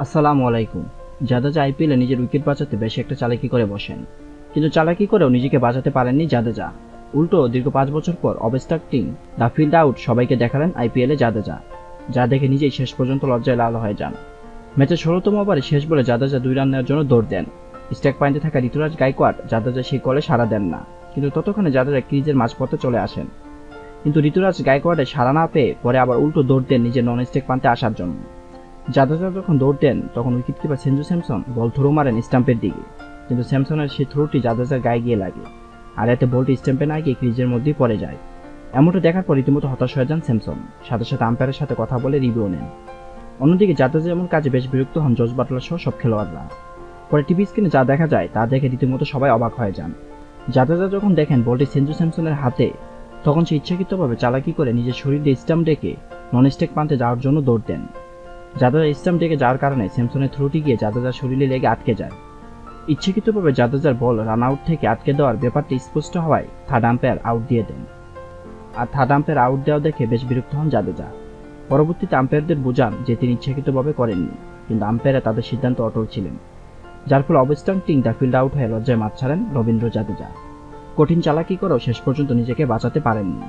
আসসালামু আলাইকুম। জাদেজা আইপিএলে নিজের উইকেট বাঁচাতে বেশি একটা চালাকি করে বসেন, কিন্তু চালাকি করেও নিজেকে বাঁচাতে পারেননি জাদেজা। উল্টো দীর্ঘ 5 বছর পর অবস্ট্রাক্টিং দ্য ফিল্ড আউট সবাইকে দেখালেন আইপিএলে জাদেজা, যা দেখে নিজেই শেষ পর্যন্ত লজ্জায় লাল হয়ে যান। ম্যাচের 16তম ওভারে শেষ বলে জাদেজা 2 রান নেওয়ার জন্য দৌড় দেন। স্ট্রাইক পয়েন্টে থাকা ঋতুরাজ গায়কোয়াড় জাদেজা সেই কলে সাড়া দেন না, কিন্তু ততক্ষণে জাদেজা ক্রিজের মাঝপথে চলে আসেন। কিন্তু ঋতুরাজ গায়কোয়াড়ের সাড়া না পেয়ে পরে আবার উল্টো দৌড় দেন নিজের নন স্ট্রাইক প্রান্তে আসার জন্য। জাদেজা যখন দৌড় দেন তখন wicketkeeper Sanju Samson ball throw মারেন স্টাম্পের দিকে, কিন্তু স্যামসনের সেই থ্রোটি জাদেজার গায়ে গিয়ে লাগে, আর এতে বলটি স্টাম্পে না গিয়ে ক্রিজের মধ্যেই পড়ে যায়। এমনটা দেখার পর রীতিমতো হতাশ হয়ে যান স্যামসন, সাথে সাথে আম্পায়ারের সাথে কথা বলে রিভিউ নেন। অন্যদিকে জাদেজা এমন কাজে বেশ বিরক্ত হন জস বাটলার সহ সব খেলোয়াড়রা। পরে টিভি স্ক্রিনে যা দেখা যায় তা দেখে রীতিমতো সবাই অবাক হয়ে যান। জাদেজা যখন দেখেন বলটি সঞ্জু স্যামসনের হাতে, তখন সে ইচ্ছাকৃতভাবে চালাকি করে নিজের শরীর দিয়ে স্টাম্প ডেকে নন স্ট্রাইক প্রান্তে যাওয়ার জন্য দৌড় দেন। জাদেজা স্টাম্প ডেকে যাওয়ার কারণে স্যামসনের থ্রোটি গিয়ে জাদেজার শরীরে লেগে আটকে যায়। ইচ্ছাকৃতভাবে জাদেজার বল রান আউট থেকে আটকে দেওয়ার ব্যাপারটি স্পষ্ট হওয়ায় থার্ড আম্পায়ার আউট দিয়ে দেন। আর থার্ড আম্পায়ার আউট দেওয়া দেখে বেশ বিরক্ত হন জাদেজা। পরবর্তীতে আম্পায়ারদের বোঝান যে তিনি ইচ্ছাকৃতভাবে করেননি, কিন্তু আম্পায়াররা তাদের সিদ্ধান্ত অটল ছিলেন, যার ফলে অবস্ট্রাক্টিং দ্য ফিল্ড আউট হয়ে লজ্জায় মাঠ ছাড়েন রবীন্দ্র জাদেজা। কঠিন চালাকি করেও শেষ পর্যন্ত নিজেকে বাঁচাতে পারেননি।